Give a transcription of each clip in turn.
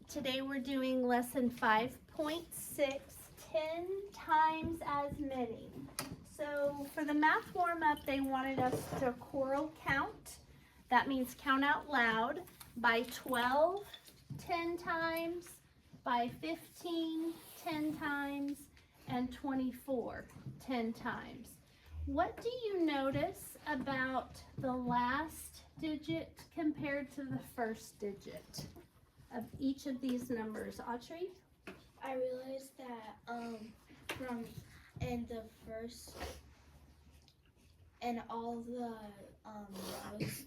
Today we're doing lesson 5.6, 10 times as many. So for the math warm-up, they wanted us to choral count. That means count out loud by 12, 10 times, by 15, 10 times, and 24, 10 times. What do you notice about the last digit compared to the first digit of each of these numbers? Autry? I realized that from in the first and all the rows,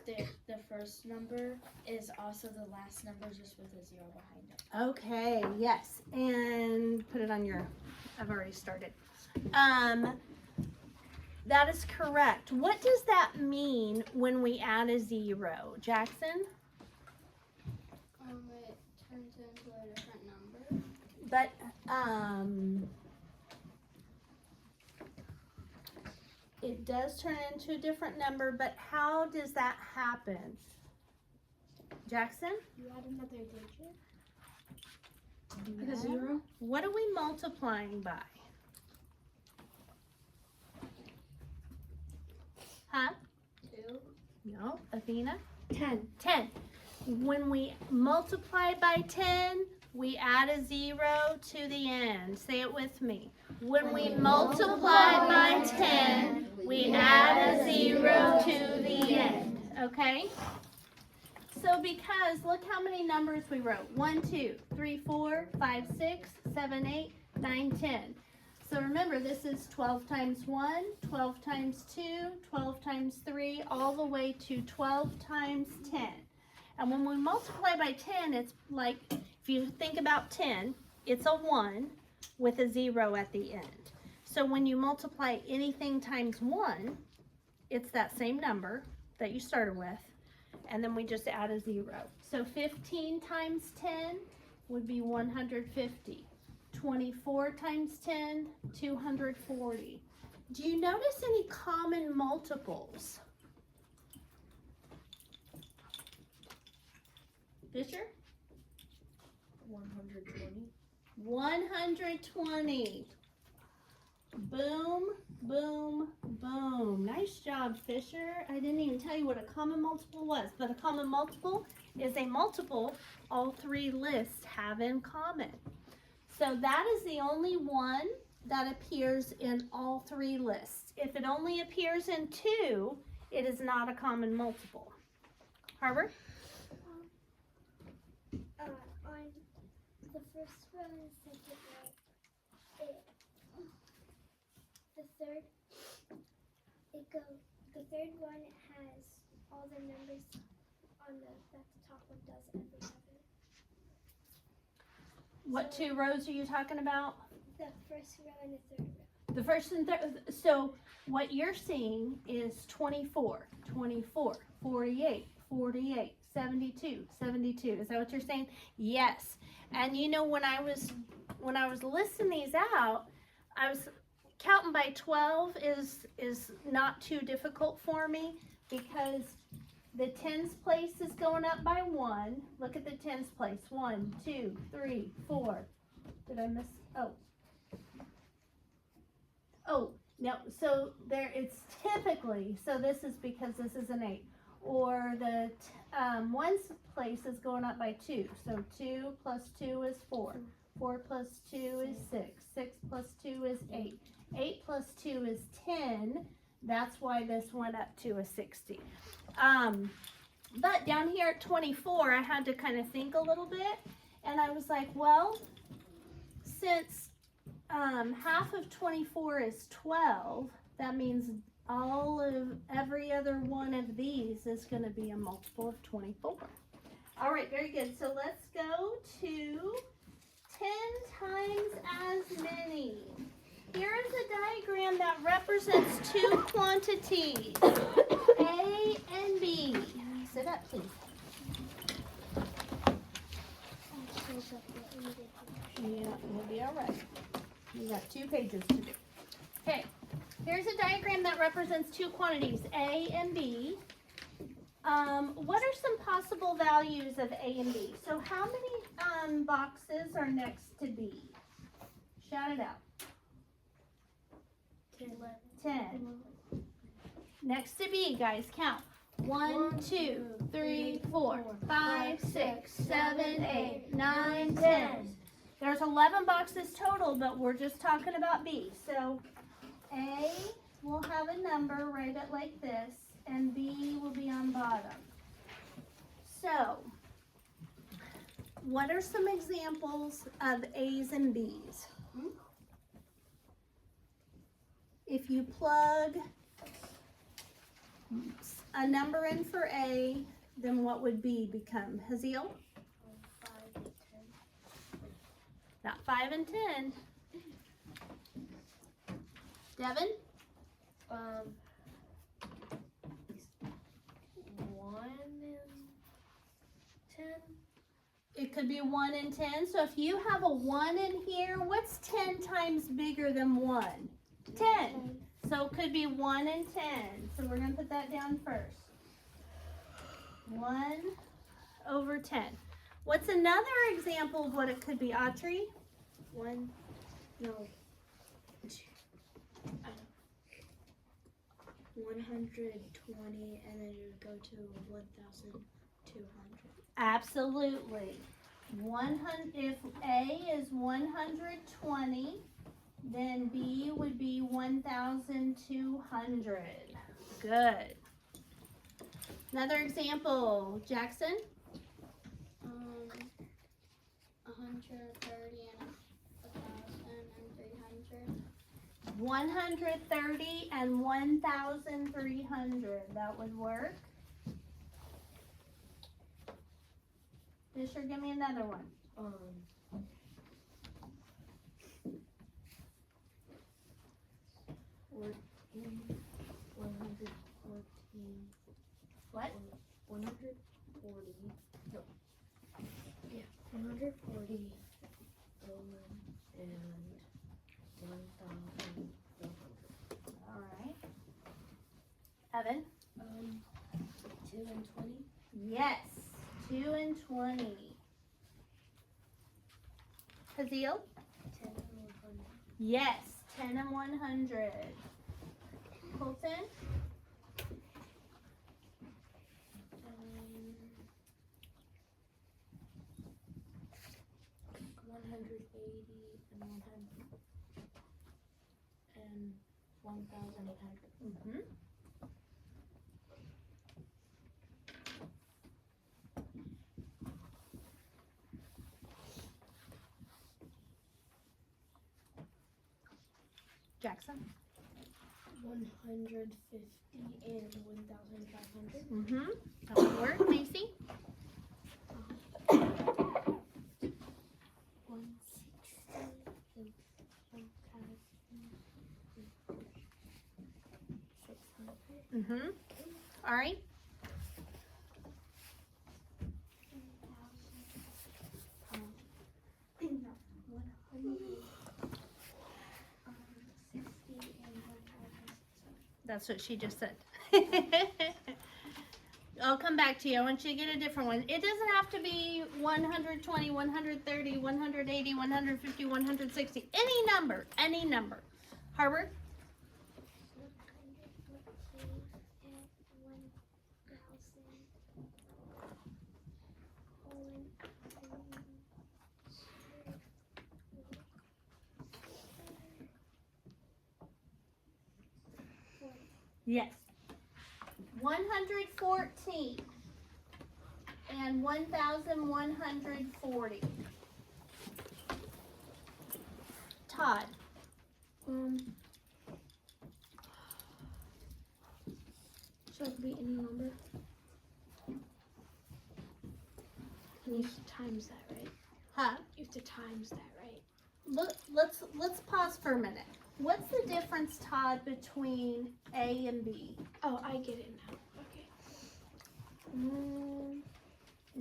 the first number is also the last number, just with a 0 behind it. Okay, yes, and put it on your, I've already started. That is correct. What does that mean when we add a 0? Jackson? It turns into a different number. But, it does turn into a different number, but how does that happen? Jackson? You add another digit. Like a 0? What are we multiplying by? Huh? 2. No, Athena? 10. 10. When we multiply by 10, we add a 0 to the end. Say it with me. When we multiply by 10, we add a 0 to the end. Okay? So because, look how many numbers we wrote. 1, 2, 3, 4, 5, 6, 7, 8, 9, 10. So remember, this is 12 times 1, 12 times 2, 12 times 3, all the way to 12 times 10. And when we multiply by 10, it's like, if you think about 10, it's a 1 with a 0 at the end. So when you multiply anything times 1, it's that same number that you started with, and then we just add a 0. So 15 times 10 would be 150. 24 times 10, 240. Do you notice any common multiples? Fisher? 120. 120. Boom, boom, boom. Nice job, Fisher. I didn't even tell you what a common multiple was, but a common multiple is a multiple all three lists have in common. So that is the only one that appears in all three lists. If it only appears in 2, it is not a common multiple. Harvard? On the first row and second row, the third one has all the numbers on that the top one does every other. What 2 rows are you talking about? The first row and the third row. The first and third. So what you're seeing is 24, 24, 48, 48, 72, 72. Is that what you're saying? Yes. And you know, when I was listing these out, I was counting by 12 is not too difficult for me, because the tens place is going up by 1. Look at the tens place. 1, 2, 3, 4. Did I miss? Oh, no. So there, it's typically, so this is because this is an 8. Or the ones place is going up by 2. So 2 plus 2 is 4. 4 plus 2 is 6. 6 plus 2 is 8. 8 plus 2 is 10. That's why this went up to a 60. But down here at 24, I had to kind of think a little bit. And I was like, well, since half of 24 is 12, that means every other one of these is going to be a multiple of 24. All right, very good. So let's go to 10 times as many. Here is a diagram that represents 2 quantities, A and B. Sit up, please. Yeah, we'll be all right. We got 2 pages to do. Okay, here's a diagram that represents 2 quantities, A and B. What are some possible values of A and B? So how many boxes are next to B? Shout it out. 10. Next to B, guys, count. 1, 2, 3, 4, 5, 6, 7, 8, 9, 10. There's 11 boxes total, but we're just talking about B. So A will have a number, write it like this, and B will be on bottom. So, what are some examples of A's and B's? If you plug a number in for A, then what would B become? Haziel? 5 and 10. Not 5 and 10. Devin? 1 and 10. It could be 1 and 10. So if you have a 1 in here, what's 10 times bigger than 1? 10. So it could be 1 and 10. So we're going to put that down first. 1 over 10. What's another example of what it could be, Autrey? 1, no, 120, and then you go to 1,200. Absolutely. 100. If A is 120, then B would be 1,200. Good. Another example, Jackson. 130 and 1,300. 130 and 1,300. That would work. Fisher, give me another one. 114. What? 140. No. Yeah, 140 and 1,400. All right. Evan? 2 and 20. Yes. 2 and 20. Haziel? 10 and 100. Yes. 10 and 100. Colton? 180 and 1,800. Mm-hmm. Jackson? 150 and 1,500. Mm-hmm. That would work. Macy? 160 and 1,600. Mm-hmm. All right. 160 and 1,600. That's what she just said. I'll come back to you. I want you to get a different one. It doesn't have to be 120, 130, 180, 150, 160. Any number. Any number. Harbor? 1,000. Yes. 114 and 1,140. Todd. So it could be any number. And you have to times that, right? Huh? You have to times that, right? Look, let's pause for a minute. What's the difference, Todd, between A and B? Oh, I get it now. Okay.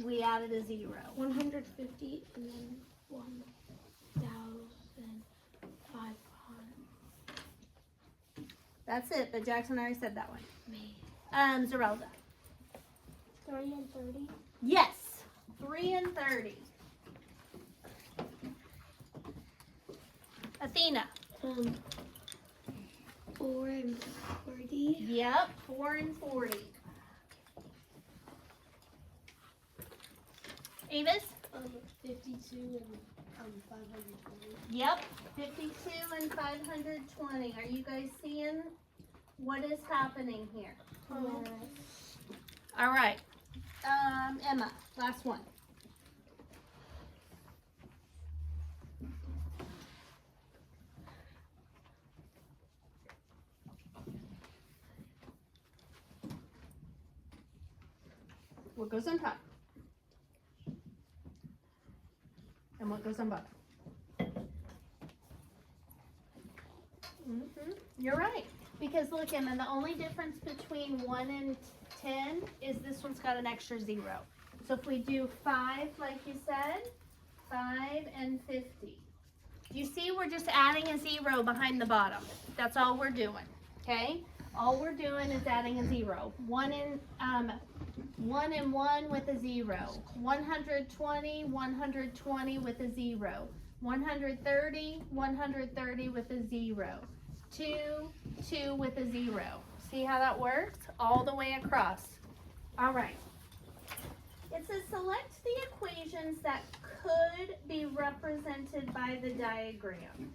We added a 0. 150 and then 1,500. That's it, but Jackson already said that one. Me. Zerelda. 3 and 30. Yes, 3 and 30. Athena. 4 and 40. Yep, 4 and 40. Avis? 52 and 520. Yep, 52 and 520. Are you guys seeing what is happening here? All right. Emma, last one. What goes on top? And what goes on bottom? You're right. Because look, Emma, the only difference between 1 and 10 is this one's got an extra 0. So if we do 5, like you said, 5 and 50. You see, we're just adding a 0 behind the bottom. That's all we're doing, okay? All we're doing is adding a 0. 1 and 1 with a 0. 120, 120 with a 0. 130, 130 with a 0. 2, 2 with a 0. See how that works? All the way across. All right. It says select the equations that could be represented by the diagram.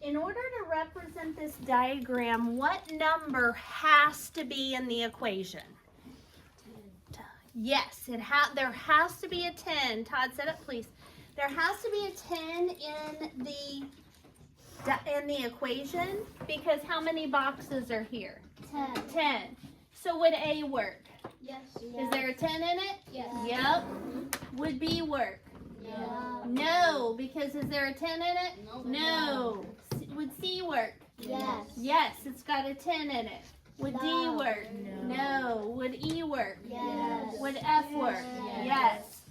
In order to represent this diagram, what number has to be in the equation? 10. Yes, there has to be a 10. Todd, set it please. There has to be a 10 in the equation because how many boxes are here? 10. 10. So would A work? Yes. Is there a 10 in it? Yes. Yep. Would B work? No. No, because is there a 10 in it? No. No. Would C work? Yes. Yes, it's got a 10 in it. Would D No. work? No. Would E work? Yes. Would F work? Yes. Yes.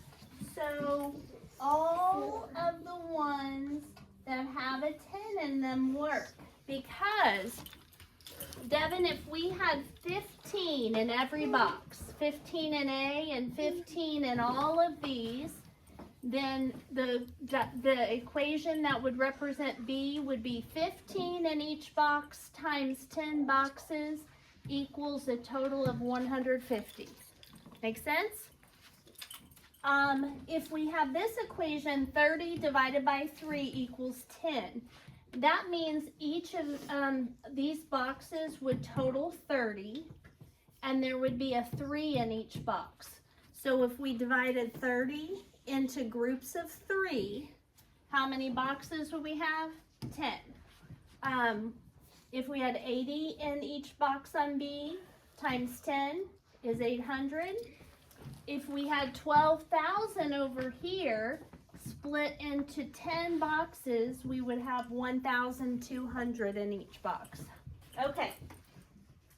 So all of the ones that have a 10 in them work because, Devin, if we had 15 in every box, 15 in A and 15 in all of these, then the equation that would represent B would be 15 in each box times 10 boxes equals a total of 150. Make sense? If we have this equation, 30 divided by 3 equals 10. That means each of these boxes would total 30, and there would be a 3 in each box. So if we divided 30 into groups of 3, how many boxes would we have? 10. If we had 80 in each box on B, times 10 is 800. If we had 12,000 over here, split into 10 boxes, we would have 1,200 in each box. Okay,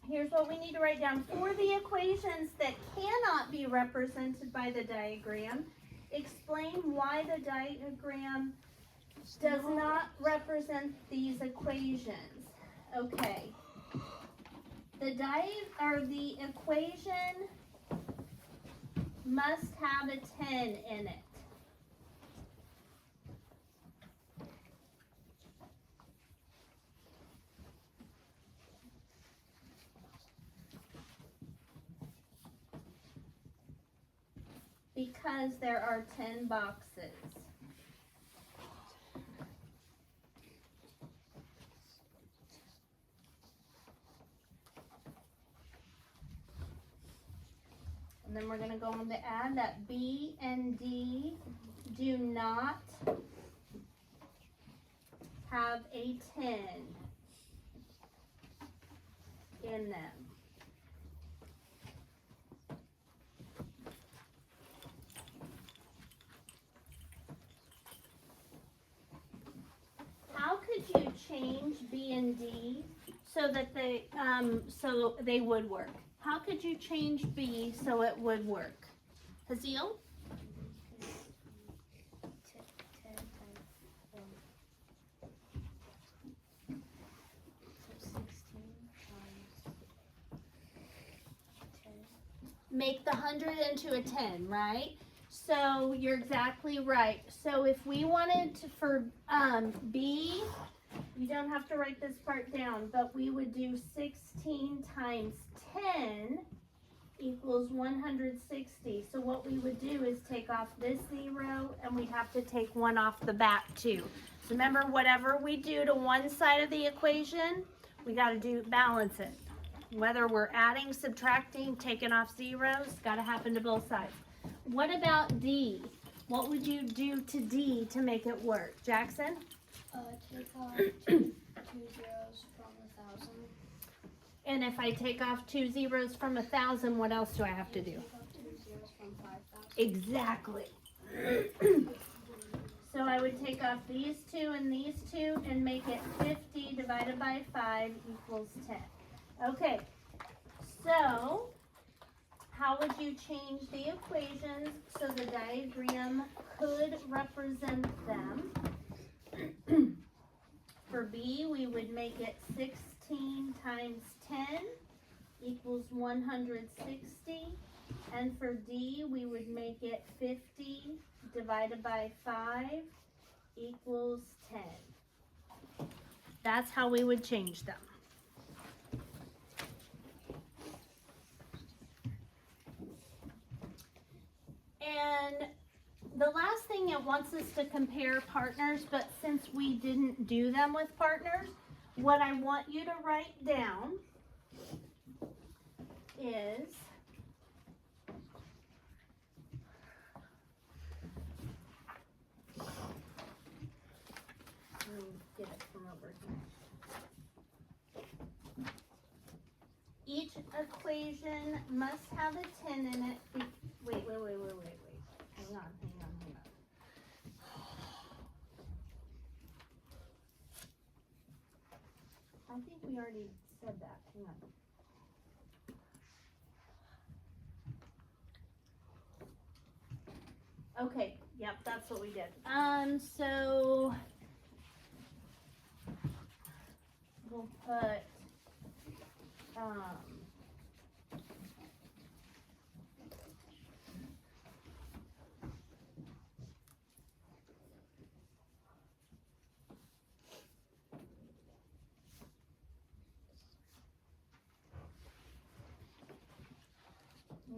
here's what we need to write down. For the equations that cannot be represented by the diagram, explain why the diagram does not represent these equations. Okay, the equation must have a 10 in it. Because there are 10 boxes. And then we're going to go on to add that B and D do not have a 10 in them. How could you change B and D so that they would work? How could you change B so it would work? Hazel? 10 times 4. So 16 times 10. make the 100 into a 10, right? So you're exactly right. So if we wanted to, for B, you don't have to write this part down, but we would do 16 times 10 equals 160. So what we would do is take off this 0, and we'd have to take 1 off the back too. So remember, whatever we do to one side of the equation, we got to balance it. Whether we're adding, subtracting, taking off zeros, got to happen to both sides. What about D? What would you do to D to make it work? Jackson? Take off two zeros from 1,000. And if I take off 2 zeros from 1,000, what else do I have to do? Take off 2 zeros from 5,000. Exactly. So I would take off these 2 and these 2 and make it 50 divided by 5 equals 10. Okay, so how would you change the equations so the diagram could represent them? For B, we would make it 16 times 10 equals 160. And for D, we would make it 50 divided by 5 equals 10. That's how we would change them. And the last thing, it wants us to compare partners, but since we didn't do them with partners, what I want you to write down is let me get it from over here. Each equation must have a 10 in it. Wait. Hang on. I think we already said that. Hang on. Okay, yep, that's what we did. So we'll put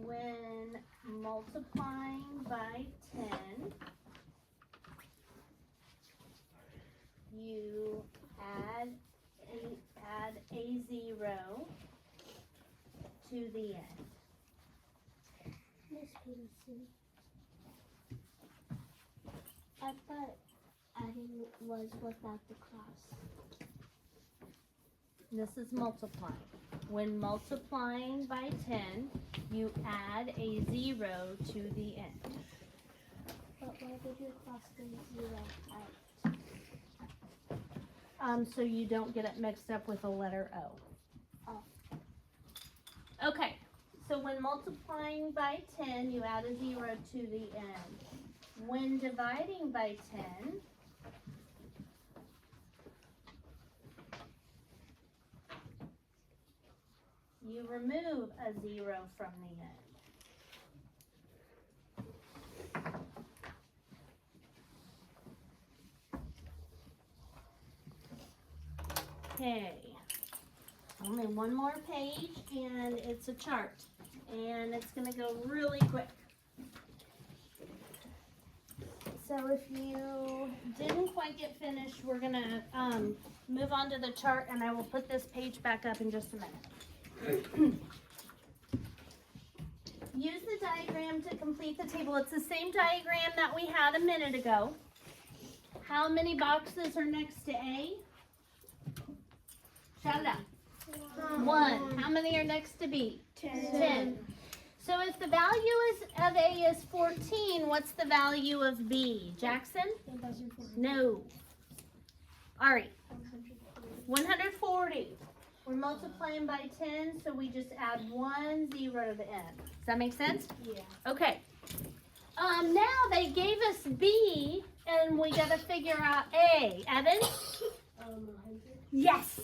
when multiplying by 10, you add a 0 to the end. Miss Peterson, I thought adding was without the cross. This is multiplying. When multiplying by 10, you add a 0 to the end. But why did you cross the 0 out? So you don't get it mixed up with a letter O. Oh. Okay, so when multiplying by 10, you add a 0 to the end. When dividing by 10, you remove a 0 from the end. Okay, only one more page and it's a chart, and it's going to go really quick. So if you didn't quite get finished, we're going to move on to the chart, and I will put this page back up in just a minute. Use the diagram to complete the table. It's the same diagram that we had a minute ago. How many boxes are next to A? Shout it out. 1. How many are next to B? 10. So if the value of A is 14, what's the value of B? Jackson? 1,400. No. All right. 140. We're multiplying by 10, so we just add 1 0 to the end. Does that make sense? Yeah. Okay. Now they gave us B, and we got to figure out A. Evan? 100. Yes.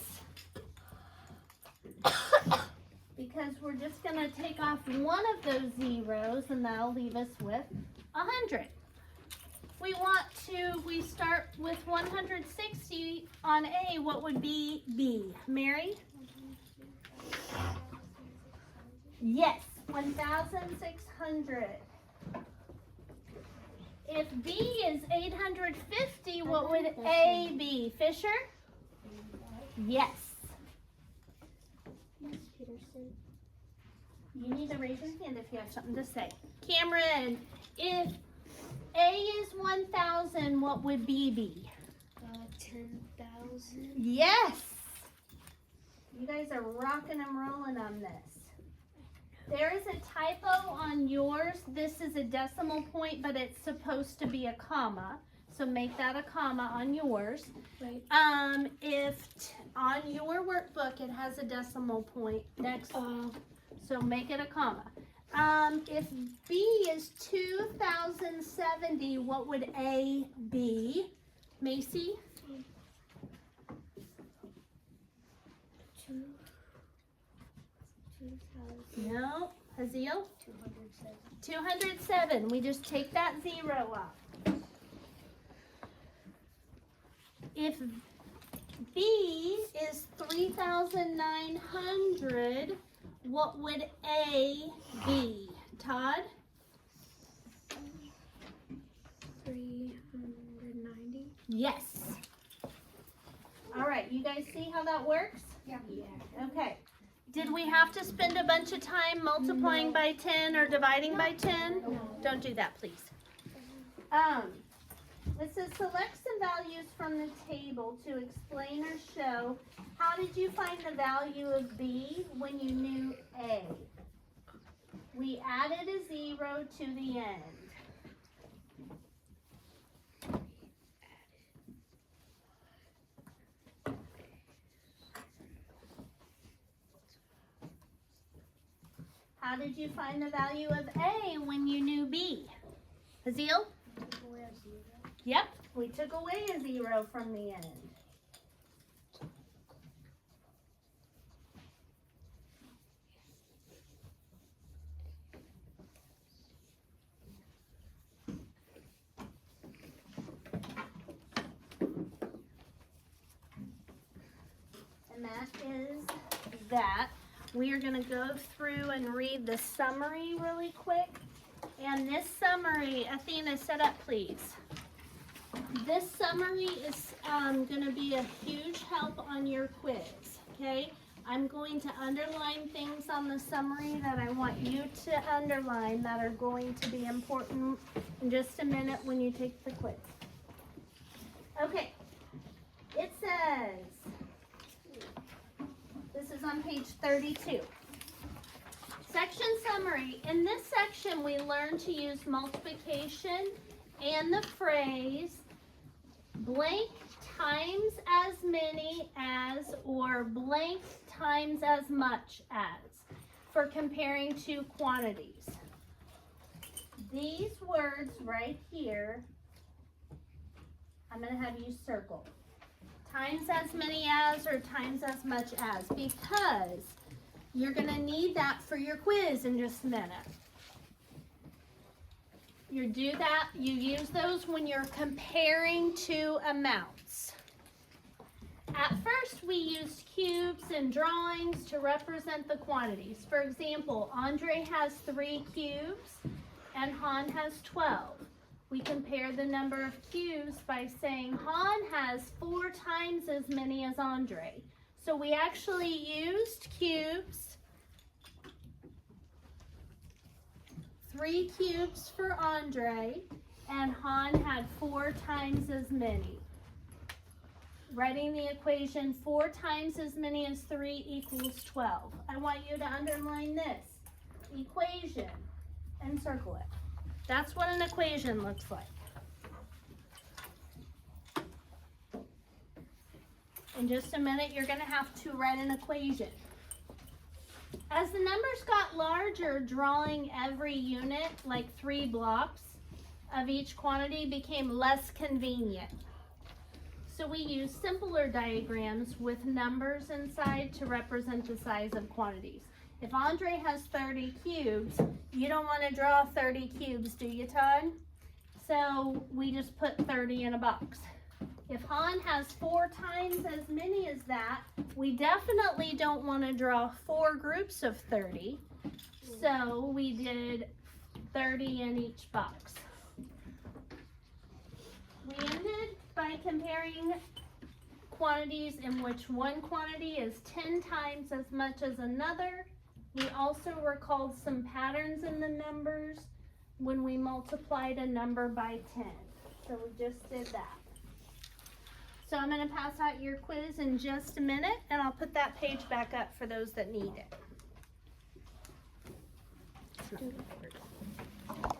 because we're just going to take off one of those zeros and that'll leave us with 100. We start with 160 on A. What would be B? Mary? Yes, 1,600. If B is 850, what would A be? Fisher? Yes. Miss Peterson. You need to raise your hand if you have something to say. Cameron, if A is 1,000, what would B be? 10,000. Yes. You guys are rocking and rolling on this. There is a typo on yours. This is a decimal point, but it's supposed to be a comma. So make that a comma on yours. Right. If on your workbook it has a decimal point next, so make it a comma. If B is 2,070, what would A be? Macy? 2,000. No. Haziel? 207. 207. We just take that 0 up. If B is 3,900, what would A be? Todd? 390. Yes. All right, you guys see how that works? Yeah. Okay. Did we have to spend a bunch of time multiplying by 10 or dividing by 10? No. Don't do that, please. It says select some values from the table to explain or show how did you find the value of B when you knew A. We added a 0 to the end. How did you find the value of A when you knew B? Haziel? Yep, we took away a 0 from the end. And that is that. We are going to go through and read the summary really quick. And this summary, Athena, set up please. This summary is going to be a huge help on your quiz, okay? I'm going to underline things on the summary that I want you to underline that are going to be important in just a minute when you take the quiz. Okay, it says, this is on page 32. Section summary. In this section, we learn to use multiplication and the phrase blank times as many as or blank times as much as for comparing two quantities. These words right here, I'm going to have you circle. Times as many as or times as much as, because you're going to need that for your quiz in just a minute. You do that, you use those when you're comparing two amounts. At first, we used cubes and drawings to represent the quantities. For example, Andre has 3 cubes and Han has 12. We compare the number of cubes by saying Han has 4 times as many as Andre. So we actually used cubes, 3 cubes for Andre, and Han had 4 times as many. Writing the equation 4 times as many as 3 equals 12. I want you to underline this equation and circle it. That's what an equation looks like. In just a minute, you're going to have to write an equation. As the numbers got larger, drawing every unit, like 3 blocks of each quantity, became less convenient. So we used simpler diagrams with numbers inside to represent the size of quantities. If Andre has 30 cubes, you don't want to draw 30 cubes, do you, Todd? So we just put 30 in a box. If Han has 4 times as many as that, we definitely don't want to draw 4 groups of 30. So we did 30 in each box. We ended by comparing quantities in which one quantity is 10 times as much as another. We also recalled some patterns in the numbers when we multiplied a number by 10. So we just did that. So I'm going to pass out your quiz in just a minute, and I'll put that page back up for those that need it.